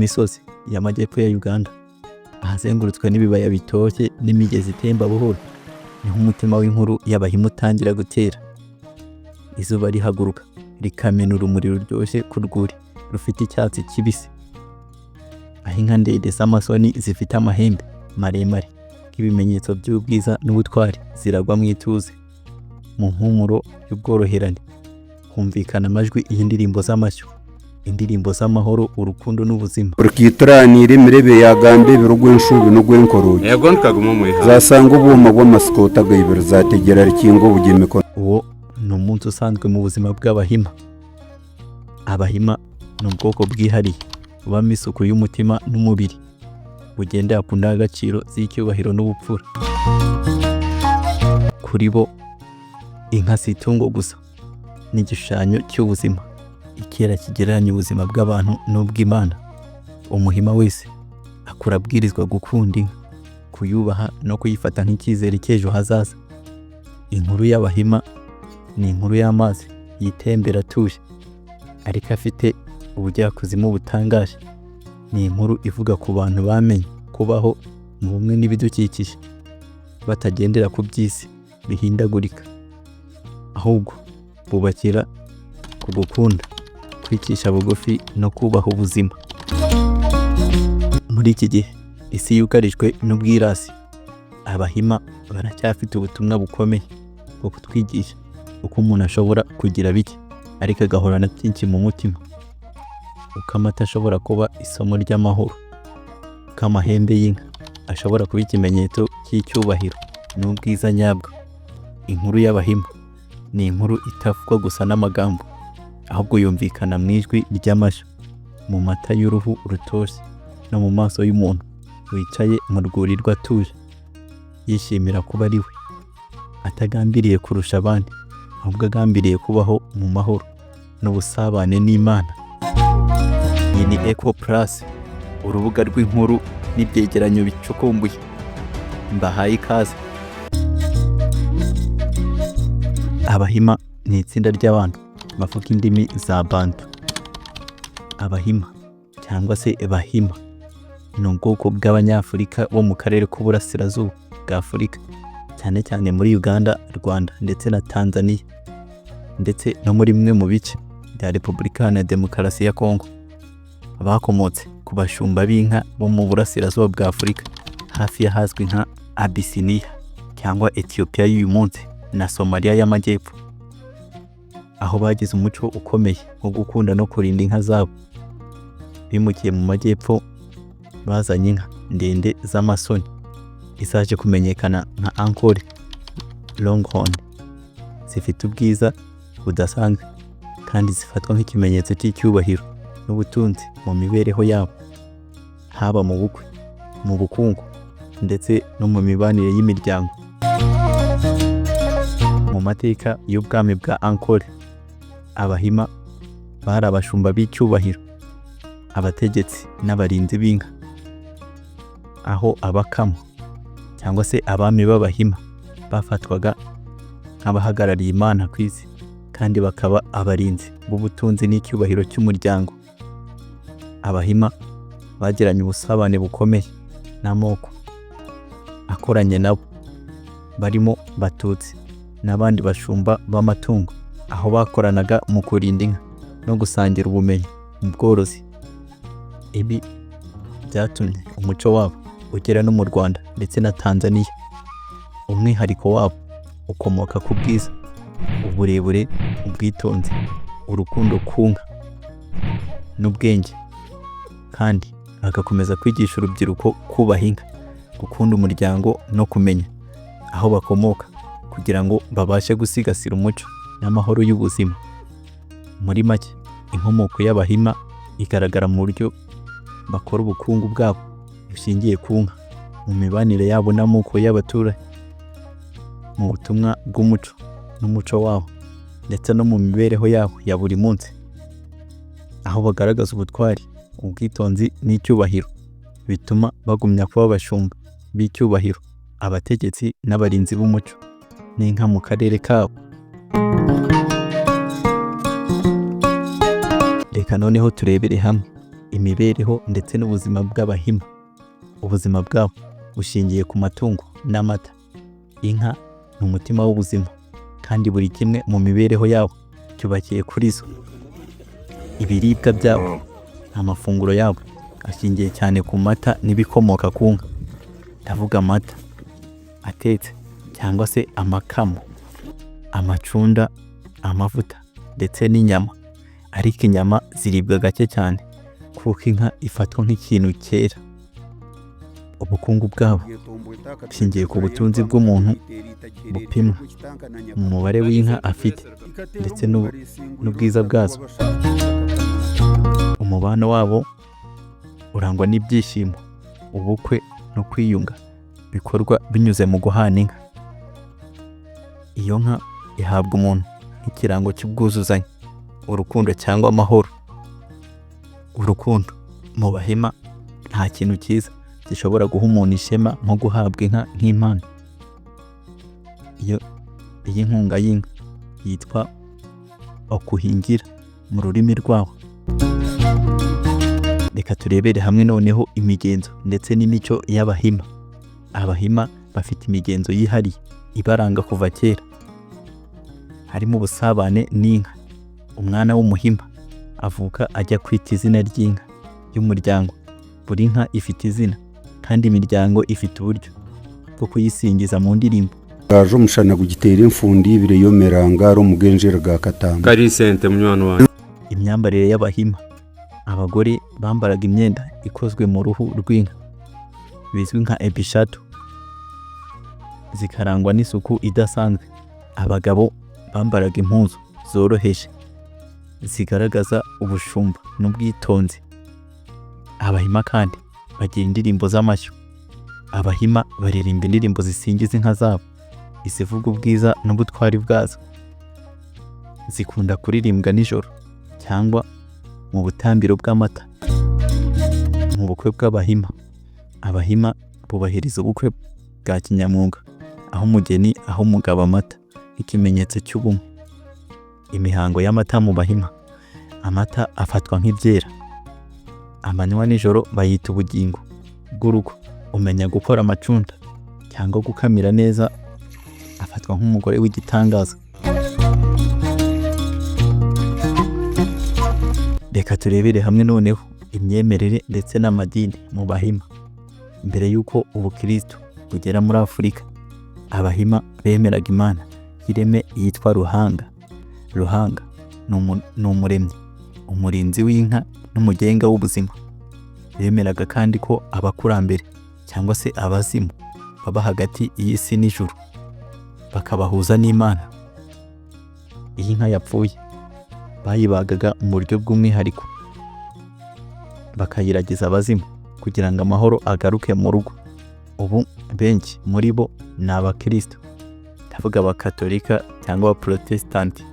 misozi y'amajyepfo ya Uganda, ahazengurutswe n'ibibaya bitoshye n'imigezi itemba buhoro, niho umutima w'inkuru y'Abahima utangira gutera. Izuba rihaguruka rikamena urumuri ruryoshye ku rwuri rufite icyatsi kibisi, aho inka ndende z'amasoni zifite amahembe maremare nk'ibimenyetso by'ubwiza n'ubutwari ziragwa mu ituze. Mu mpumuro y'ubworoherane humvikana amajwi y'indirimbo z'amashyo, indirimbo z'amahoro, urukundo n'ubuzima. Urukituranire mirebe yagambe birugwenshubi n'ugwenkoroje yego nkaguma mu iha zasanga ubuma bw'amasikota gayibira zategera rikingo bugimiko. Uwo ni umunsi usanzwe mu buzima bw'Abahima. Abahima ni ubwoko bwihariye bubamo isuku y'umutima n'umubiri, bugendera ku ndangagaciro z'icyubahiro n'ubupfura. Kuri bo inka si itungo gusa, ni igishushanyo cy'ubuzima, ikera kigereranya ubuzima bw'abantu n'ubw'Imana. Umuhima wese akura abwirizwa gukunda inka, kuyubaha no kuyifata nk'icyizere cy'ejo hazaza. Inkuru y'Abahima ni inkuru y'amazi yitembera atuje ariko afite ubujyakuzimu butangaje. Ni inkuru ivuga ku bantu bamenye kubaho mu bumwe n'ibidukikije, batagendera ku by'isi bihindagurika, ahubwo bubakira ku gukunda, kwicisha bugufi no kubaha ubuzima. Muri iki gihe isi yugarijwe n'ubwirasi, Abahima baracyafite ubutumwa bukomeye bwo kutwigisha uko umuntu ashobora kugira bike ariko agahorana byinshi mu mutima, uko amata ashobora kuba isomo ry'amahoro, uko amahembe y'inka ashobora kuba ikimenyetso cy'icyubahiro n'ubwiza nyabwo. Inkuru y'Abahima ni inkuru itavugwa gusa n'amagambo, ahubwo yumvikana mu ijwi ry'amashyo, mu mata y'uruhu rutoshye no mu maso y'umuntu wicaye mu rwuri rw'atuje, yishimira kuba ari we, atagambiriye kurusha abandi, ahubwo agambiriye kubaho mu mahoro n'ubusabane n'Imana. Iyi ni Eco Plus, urubuga rw'inkuru n'ibyegeranyo bicukumbuye. Mbahaye ikaze. Abahima ni itsinda ry'abantu bavuga indimi za Bantu. Abahima cyangwa se Bahima ni ubwoko bw'Abanyafurika bo mu karere k'uburasirazuba bwa Afurika, cyane cyane muri Uganda, Rwanda ndetse na Tanzania, ndetse no muri bimwe mu bice bya Repubulika Iharanira Demokarasi ya Kongo. Bakomotse ku bashumba b'inka bo mu burasirazuba bwa Afurika, hafi y'ahazwi nka Abyssinia cyangwa Ethiopia y'uyu munsi na Somalia y'amajyepfo, aho bagize umuco ukomeye wo gukunda no kurinda inka zabo. Bimukiye mu majyepfo bazanye inka ndende z'amasoni, izaje kumenyekana nka Ankole Longhorn. Zifite ubwiza budasanzwe kandi zifatwa nk'ikimenyetso cy'icyubahiro n'ubutunzi mu mibereho yabo, haba mu bukwe, mu bukungu ndetse no mu mibanire y'imiryango. Mu mateka y'ubwami bwa Ankole, Abahima bari abashumba b'icyubahiro, abategetsi n'abarinzi b'inka, aho abakamo cyangwa se abami b'Abahima bafatwaga nk'abahagarariye Imana ku isi kandi bakaba abarinzi b'ubutunzi n'icyubahiro cy'umuryango. Abahima bagiranye ubusabane bukomeye n'amoko akoranye nabo, barimo Batutsi n'abandi bashumba b'amatungo, aho bakoranaga mu kurinda inka no gusangira ubumenyi mu bworozi. Ibi byatumye umuco wabo ugera no mu Rwanda ndetse na Tanzania. Umwihariko wabo ukomoka ku bwiza, uburebure, ubwitonzi, urukundo ku nka n'ubwenge, kandi bagakomeza kwigisha urubyiruko kubaha inka, gukunda umuryango no kumenya aho bakomoka kugira ngo babashe gusigasira umuco n'amahoro y'ubuzima. Muri make, inkomoko y'Abahima igaragara mu buryo bakora ubukungu bwabo bushingiye ku nka, mu mibanire yabo n'amoko y'abaturage, mu butumwa bw'umuco n'umuco wabo, ndetse no mu mibereho yabo ya buri munsi, aho bagaragaza ubutwari, ubwitonzi n'icyubahiro, bituma bagumya kuba abashumba b'icyubahiro, abategetsi n'abarinzi b'umuco n'inka mu karere kabo. Reka noneho turebere hamwe imibereho ndetse n'ubuzima bw'Abahima. Ubuzima bwabo bushingiye ku matungo n'amata. Inka ni umutima w'ubuzima kandi buri kimwe mu mibereho yabo cyubakiye kuri zo. Ibiribwa byabo, amafunguro yabo ashingiye cyane ku mata n'ibikomoka ku nka. Ndavuga amata atetse cyangwa se amakamo, amacunda, amavuta ndetse n'inyama. Ariko inyama ziribwa gake cyane kuko inka ifatwa nk'ikintu cyera. Ubukungu bwabo bushingiye ku butunzi bw'umuntu bupimwa mu mubare w'inka afite ndetse n'ubwiza bwazo. Umubano wabo urangwa n'ibyishimo, ubukwe no kwiyunga bikorwa binyuze mu guhana inka. Iyo nka ihabwa umuntu nk'ikirango cy'ubwuzuzanye, urukundo cyangwa amahoro. Urukundo mu Bahima nta kintu cyiza gishobora guha umuntu ishema nko guhabwa inka nk'impano. Iyi nkunga y'inka yitwa okuhingira mu rurimi rwabo. Reka turebere hamwe noneho imigenzo ndetse n'imico y'Abahima. Abahima bafite imigenzo yihariye ibaranga kuva kera. Harimo ubusabane n'inka. Umwana w'umuhima avuka ajya kwita izina ry'inka y'umuryango. Buri nka ifite izina kandi imiryango ifite uburyo bwo kuyisingiza mu ndirimbo. Gaje umushana gugitera imfundi ibire yomeranga ari umugenjera ga Katamba. Kari sente munywano wanjye. Imyambarire y'Abahima. Abagore bambaraga imyenda ikozwe mu ruhu rw'inka bizwi nka ebishatu, zikarangwa n'isuku idasanzwe. Abagabo bambaraga impuzu zoroheje zigaragaza ubushumba n'ubwitonzi. Abahima kandi bagira indirimbo z'amashyo. Abahima baririmba indirimbo zisingiza inka zabo, izivuga ubwiza n'ubutwari bwazo. Zikunda kuririmbwa nijoro cyangwa mu butambiro bw'amata. Mu bukwe bw'Abahima, Abahima bubahiriza ubukwe bwa kinyamwuga, aho umugeni aho umugabo amata nk'ikimenyetso cy'ubumwe. Imihango y'amata mu Bahima. Amata afatwa nk'ibyera. Amanywa nijoro bayita ubugingo bw'urugo. Umenya gukora amacunda cyangwa gukamira neza afatwa nk'umugore w'igitangaza. Reka turebere hamwe noneho imyemerere ndetse n'amadini mu Bahima. Mbere y'uko ubukristo bugera muri Afurika, Abahima bemeraga Imana y'ireme yitwa Ruhanga. Ruhanga ni umuremyi, umurinzi w'inka n'umugenga w'ubuzima. Bemeraga kandi ko abakurambere cyangwa se abazimu baba hagati y'isi n'ijuru bakabahuza n'Imana. Iyi nka yapfuye bayibagaga mu buryo bw'umwihariko, bakayiragiza abazimu kugira ngo amahoro agaruke mu rugo. Ubu benshi muri bo ni Abakristo, ndavuga Abakatolika cyangwa Abaprotestanti.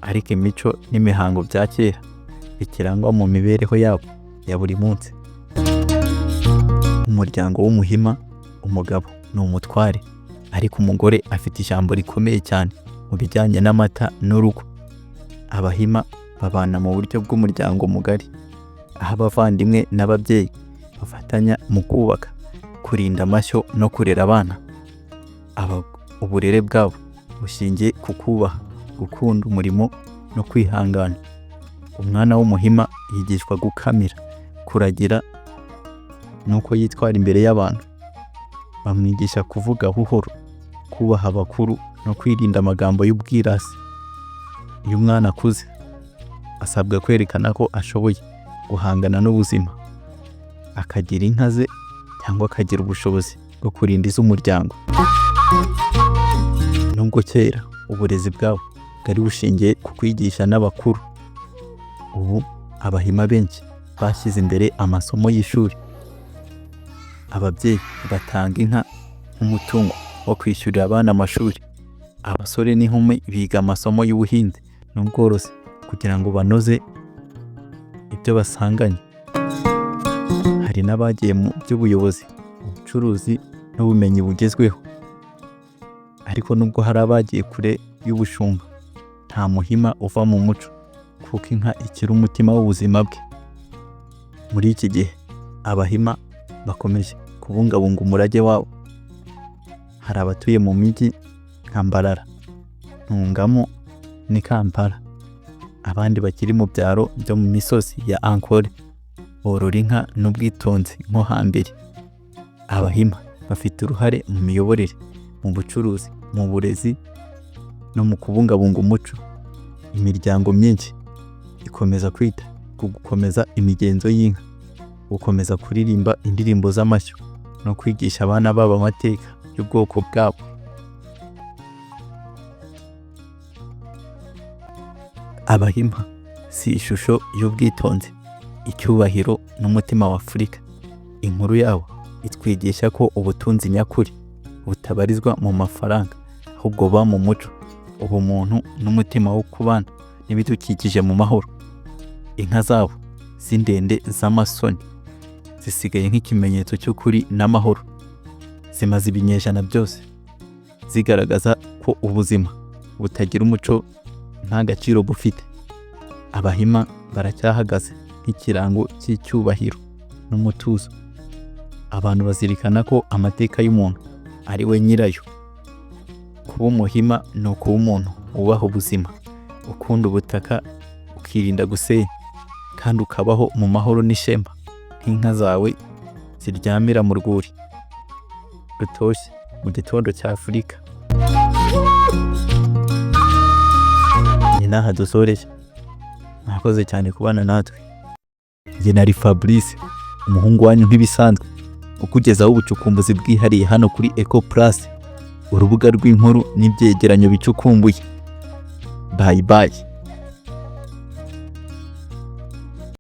Ariko imico n'imihango bya kera bikirangwa mu mibereho yabo ya buri munsi. Umuryango w'Umuhima, umugabo ni umutware, ariko umugore afite ijambo rikomeye cyane mu bijyanye n'amata n'urugo. Abahima babana mu buryo bw'umuryango mugari, aho abavandimwe n'ababyeyi bafatanya mu kubaka, kurinda amashyo no kurera abana. Uburere bwabo bushingiye ku kubaha, gukunda umurimo no kwihangana. Umwana w'Umuhima yigishwa gukamira, kuragira nuko yitwara imbere y'abantu. Bamwigisha kuvuga buhoro, kubaha abakuru no kwirinda amagambo y'ubwirasi. Iyo umwana akuze asabwa kwerekana ko ashoboye guhangana n'ubuzima, akagira inka ze cyangwa akagira ubushobozi bwo kurinda iz'umuryango. Nubwo kera uburezi bwabo bwari bushingiye ku kwigisha n'abakuru, ubu Abahima benshi bashyize imbere amasomo y'ishuri. Ababyeyi batanga inka nk'umutungo wo kwishyurira abana amashuri. Abasore n'inkumi biga amasomo y'ubuhinzi n'ubworozi kugira ngo banoze ibyo basanganye. Hari n'abagiye mu by'ubuyobozi, ubucuruzi n'ubumenyi bugezweho. Ariko nubwo hari abagiye kure y'ubushumba, nta Muhima uva mu muco, kuko inka ikiri umutima w'ubuzima bwe. Muri iki gihe Abahima bakomeje kubungabunga umurage wabo. Hari abatuye mu mijyi nka Mbarara, Ntungamo ni Kampala. Abandi bakiri mu byaro byo mu misozi ya Ankole borora inka n'ubwitonzi nko hambere. Abahima bafite uruhare mu miyoborere, mu bucuruzi, mu burezi no mu kubungabunga umuco. Imiryango myinshi ikomeza kwita ku gukomeza imigenzo y'inka, gukomeza kuririmba indirimbo z'amashyo no kwigisha abana babo amateka y'ubwoko bwabo. Abahima si ishusho y'ubwitonzi, icyubahiro n'umutima wa Afurika. Inkuru yabo itwigisha ko ubutunzi nyakuri butabarizwa mu mafaranga, ahubwo buba mu muco, ubumuntu n'umutima wo kubana n'ibidukikije mu mahoro. Inka zabo si ndende z'amasoni, zisigaye nk'ikimenyetso cy'ukuri n'amahoro. Zimaze ibinyejana byose zigaragaza ko ubuzima butagira umuco nta gaciro bufite. Abahima baracyahagaze nk'ikirango cy'icyubahiro n'umutuzo. Abantu bazirikana ko amateka y'umuntu ari we nyirayo. Kuba umuhima ni ukuba umuntu wubaha ubuzima, ukunda ubutaka, ukirinda gusenya, kandi ukabaho mu mahoro n'ishema nk'inka zawe ziryamira mu rwuri rutoshye mu gitondo cya Afurika. Ni n'aha dusoreje. Mwakoze cyane kubana natwe. Njye nari Fabrice, umuhungu wanyu nk'ibisanzwe, ukugezaho ubucukumbuzi bwihariye hano kuri Eco Plus, urubuga rw'inkuru n'ibyegeranyo bicukumbuye. Bye bye.